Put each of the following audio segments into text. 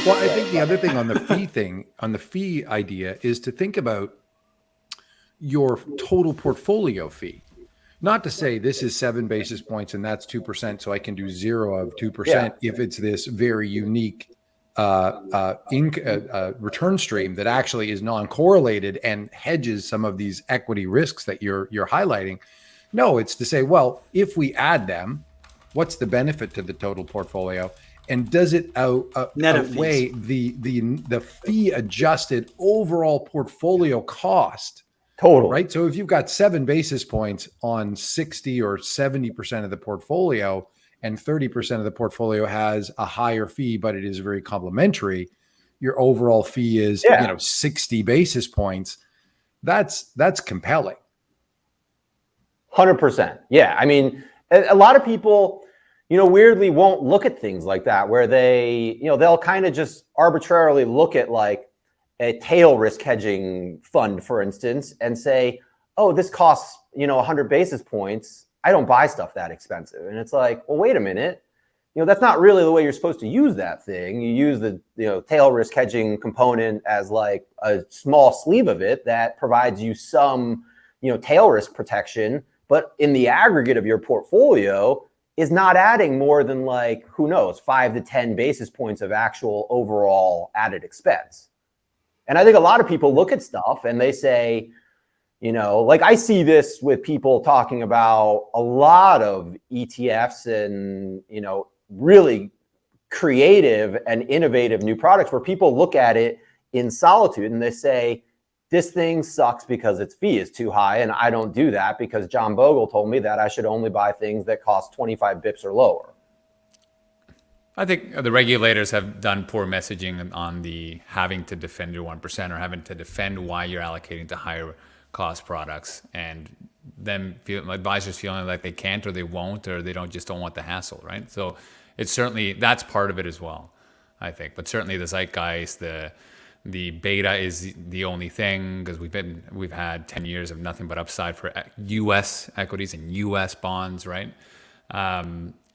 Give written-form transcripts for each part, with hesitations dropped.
Well, I think the other thing on the fee idea is to think about your total portfolio fee. Not to say this is 7 basis points and that's 2%, so I can do 0 of 2% if it's this very unique return stream that actually is non-correlated and hedges some of these equity risks that you're highlighting. No, it's to say, well, if we add them, what's the benefit to the total portfolio? And does it outweigh the fee adjusted overall portfolio cost? Totally. Right. So if you've got 7 basis points on 60 or 70% of the portfolio, and 30% of the portfolio has a higher fee, but it is very complementary, your overall fee is 60 basis points. That's compelling. 100%. Yeah. I mean, a lot of people, weirdly won't look at things like that, where they, they'll kind of just arbitrarily look at like a tail risk hedging fund, for instance, and say, oh, this costs, 100 basis points. I don't buy stuff that expensive. And it's like, well, wait a minute. That's not really the way you're supposed to use that thing. You use the, tail risk hedging component as like a small sleeve of it that provides you some, tail risk protection, but in the aggregate of your portfolio is not adding more than like, who knows, 5 to 10 basis points of actual overall added expense. And I think a lot of people look at stuff and they say, like I see this with people talking about a lot of ETFs and, really creative and innovative new products where people look at it in solitude and they say, this thing sucks because its fee is too high. And I don't do that because John Bogle told me that I should only buy things that cost 25 bips or lower. I think the regulators have done poor messaging on the having to defend your 1% or having to defend why you're allocating to higher cost products, and them advisors feeling like they can't or they won't or they don't want the hassle, right? So it's certainly, that's part of it as well, I think. But certainly the zeitgeist, the beta is the only thing, because we've had 10 years of nothing but upside for U.S. equities and U.S. bonds, right?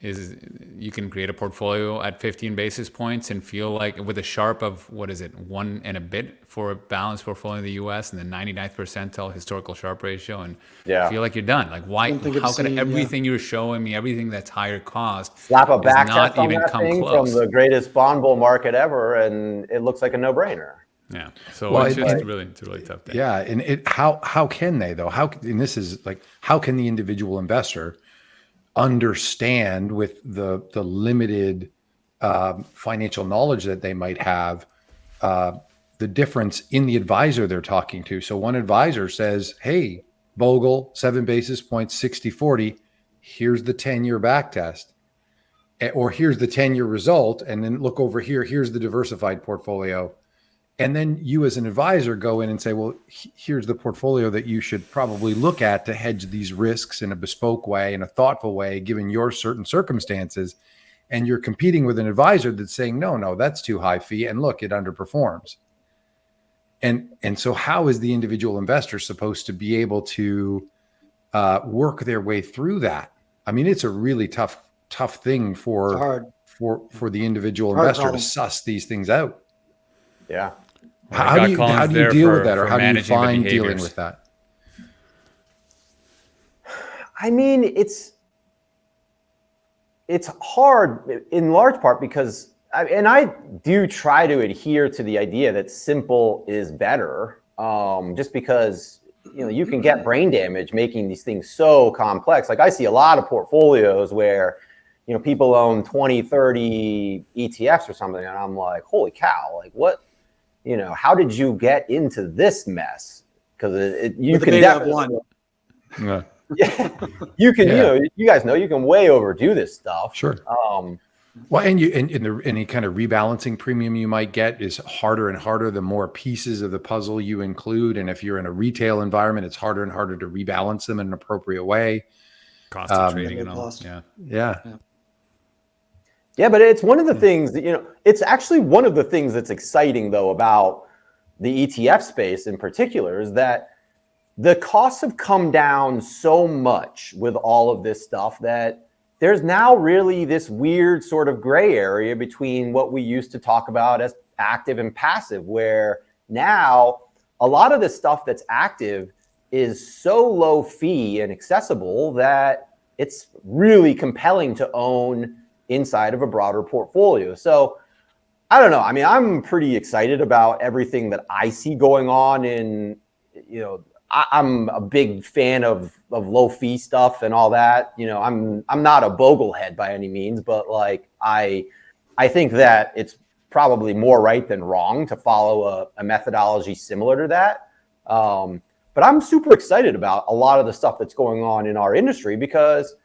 Is you can create a portfolio at 15 basis points and feel like with a Sharpe of, 1 and a bit for a balanced portfolio in the U.S. and the 99th percentile historical Sharpe ratio, and feel like you're done. Like, why? How could everything you're showing me, everything that's higher cost, slap a back test on even that come thing close? From the greatest bond bull market ever, and it looks like a no-brainer. Yeah. So it's a really tough thing. Yeah, and how can they though? And this is like, how can the individual investor understand with the limited financial knowledge that they might have, the difference in the advisor they're talking to? So one advisor says, hey, Bogle, 7 basis points, 60-40, here's the 10-year back test, or here's the 10-year result, and then look over here, here's the diversified portfolio. And then you as an advisor go in and say, well, here's the portfolio that you should probably look at to hedge these risks in a bespoke way, in a thoughtful way, given your certain circumstances. And you're competing with an advisor that's saying, no, that's too high fee. And look, it underperforms. And so how is the individual investor supposed to be able to work their way through that? I mean, it's a really tough thing for the individual investor to suss these things out. Yeah. How do you deal with that, or how do you find dealing with that? I mean, it's hard in large part because, I do try to adhere to the idea that simple is better, just because, you can get brain damage making these things so complex. Like I see a lot of portfolios where, people own 20, 30 ETFs or something. And I'm like, holy cow, like what? How did you get into this mess? Because you can definitely, you can, you guys know you can way overdo this stuff. Sure. Well, and any kind of rebalancing premium you might get is harder and harder the more pieces of the puzzle you include. And if you're in a retail environment, it's harder and harder to rebalance them in an appropriate way. Cost of trading and all. Yeah. Yeah, but it's one of the things that, it's actually one of the things that's exciting, though, about the ETF space in particular, is that the costs have come down so much with all of this stuff that there's now really this weird sort of gray area between what we used to talk about as active and passive, where now a lot of the stuff that's active is so low fee and accessible that it's really compelling to own inside of a broader portfolio. So I don't know. I mean, I'm pretty excited about everything that I see going on in, I'm a big fan of low fee stuff and all that. I'm not a boglehead by any means, but like I think that it's probably more right than wrong to follow a methodology similar to that. But I'm super excited about a lot of the stuff that's going on in our industry, because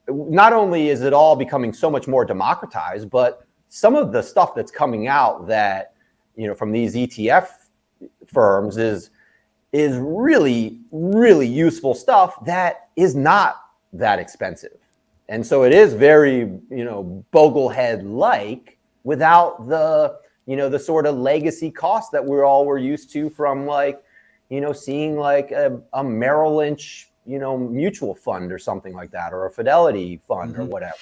not only is it all becoming so much more democratized, but some of the stuff that's coming out that, from these ETF firms is really, really useful stuff that is not that expensive. And so it is very, Boglehead-like without the sort of legacy costs that we're used to from like, seeing like a Merrill Lynch, mutual fund or something like that, or a Fidelity fund or whatever.